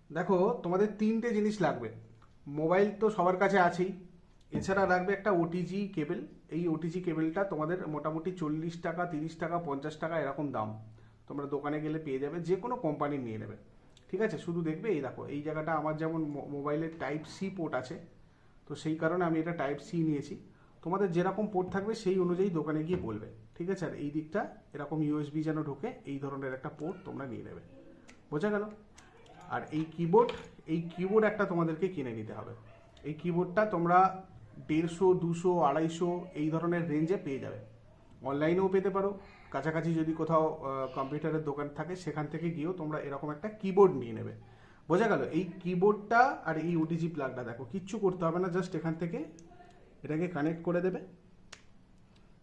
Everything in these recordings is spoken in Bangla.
দেখো, তোমাদের তিনটে জিনিস লাগবে। মোবাইল তো সবার কাছে আছেই, এছাড়া লাগবে একটা ওটিজি কেবল। এই ওটিজি কেবলটা তোমাদের মোটামুটি 40 টাকা, 30 টাকা, 50 টাকা এরকম দাম। তোমরা দোকানে গেলে পেয়ে যাবে, যে কোনো কোম্পানির নিয়ে নেবে। ঠিক আছে, শুধু দেখবে এই দেখো, এই জায়গাটা আমার যেমন মোবাইলের টাইপ সি পোর্ট আছে, তো সেই কারণে আমি এটা টাইপ সি নিয়েছি। তোমাদের যেরকম পোর্ট থাকবে সেই অনুযায়ী দোকানে গিয়ে বলবে। ঠিক আছে, আর এই দিকটা এরকম ইউএসবি যেন ঢোকে এই ধরনের একটা পোর্ট তোমরা নিয়ে নেবে। বোঝা গেল? আর এই কিবোর্ড একটা তোমাদেরকে কিনে নিতে হবে। এই কিবোর্ডটা তোমরা 150, 200, 250 এই ধরনের রেঞ্জে পেয়ে যাবে। অনলাইনেও পেতে পারো, কাছাকাছি যদি কোথাও কম্পিউটারের দোকান থাকে সেখান থেকে গিয়েও তোমরা এরকম একটা কিবোর্ড নিয়ে নেবে। বোঝা গেল? এই কিবোর্ডটা আর এই ওটিজি প্লাগটা দেখো, কিচ্ছু করতে হবে না, জাস্ট এখান থেকে এটাকে কানেক্ট করে দেবে।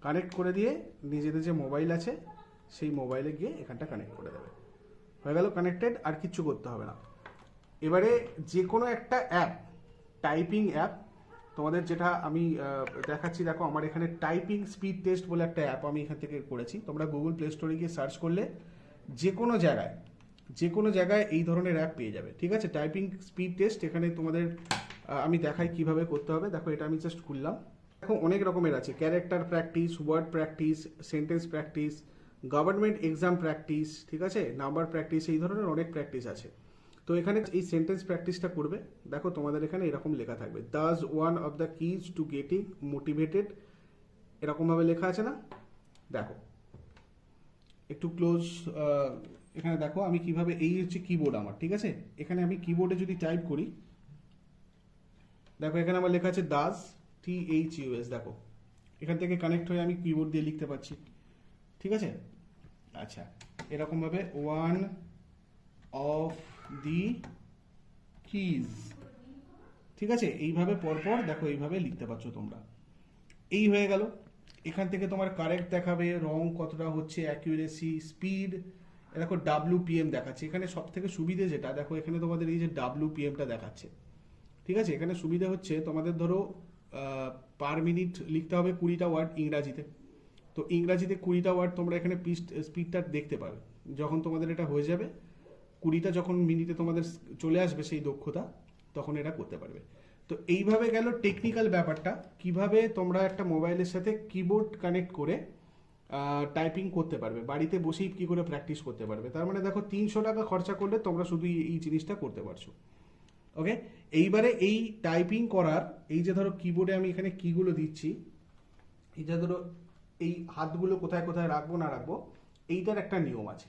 কানেক্ট করে দিয়ে নিজেদের যে মোবাইল আছে সেই মোবাইলে গিয়ে এখানটা কানেক্ট করে দেবে। হয়ে গেল কানেক্টেড, আর কিচ্ছু করতে হবে না। এবারে যে কোনো একটা অ্যাপ, টাইপিং অ্যাপ, তোমাদের যেটা আমি দেখাচ্ছি, দেখো আমার এখানে টাইপিং স্পিড টেস্ট বলে একটা অ্যাপ আমি এখান থেকে করেছি। তোমরা গুগল প্লে স্টোরে গিয়ে সার্চ করলে যে কোনো জায়গায় এই ধরনের অ্যাপ পেয়ে যাবে। ঠিক আছে, টাইপিং স্পিড টেস্ট। এখানে তোমাদের আমি দেখাই কিভাবে করতে হবে। দেখো, এটা আমি জাস্ট খুললাম। দেখো, অনেক রকমের আছে: character practice, word practice, sentence practice, government exam practice, ঠিক আছে, নাম্বার প্র্যাকটিস, এই ধরনের অনেক প্র্যাকটিস আছে। তো এখানে এই সেন্টেন্স প্র্যাকটিসটা করবে। দেখো, তোমাদের এখানে এরকম লেখা থাকবে, that's one of the keys to getting motivated, এরকমভাবে লেখা আছে না? দেখো, একটু ক্লোজ। এখানে দেখো আমি কিভাবে, এই হচ্ছে কিবোর্ড আমার। ঠিক আছে, এখানে আমি কিবোর্ডে যদি টাইপ করি, দেখো এখানে আমার লেখা আছে দাস, THUS। দেখো, এখান থেকে কানেক্ট হয়ে আমি কিবোর্ড দিয়ে লিখতে পারছি। ঠিক আছে, আচ্ছা, এরকমভাবে ওয়ান অফ দি কিজ। ঠিক আছে, এইভাবে পরপর দেখো এইভাবে লিখতে পারছো তোমরা। এই হয়ে গেল। এখান থেকে তোমার কারেক্ট দেখাবে, রং কতটা হচ্ছে, অ্যাকিউরেসি, স্পিড। দেখো WPM দেখাচ্ছে। এখানে সব থেকে সুবিধে যেটা, দেখো এখানে তোমাদের এই যে WPMটা দেখাচ্ছে। ঠিক আছে, এখানে সুবিধা হচ্ছে তোমাদের ধরো পার মিনিট লিখতে হবে 20টা ওয়ার্ড ইংরাজিতে। তো ইংরাজিতে 20টা ওয়ার্ড তোমরা এখানে স্পিডটা দেখতে পাবে। যখন তোমাদের এটা হয়ে যাবে, 20টা যখন মিনিটে তোমাদের চলে আসবে সেই দক্ষতা, তখন এটা করতে পারবে। তো এইভাবে গেল টেকনিক্যাল ব্যাপারটা, কিভাবে তোমরা একটা মোবাইলের সাথে কিবোর্ড কানেক্ট করে টাইপিং করতে পারবে, বাড়িতে বসেই কি করে প্র্যাকটিস করতে পারবে। তার মানে দেখো, 300 টাকা খরচা করলে তোমরা শুধু এই জিনিসটা করতে পারছো। ওকে, এইবারে এই টাইপিং করার, এই যে ধরো কিবোর্ডে আমি এখানে কিগুলো দিচ্ছি, এই যে ধরো এই হাতগুলো কোথায় কোথায় রাখবো না রাখবো, এইটার একটা নিয়ম আছে।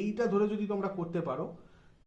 এইটা ধরে যদি তোমরা করতে পারো,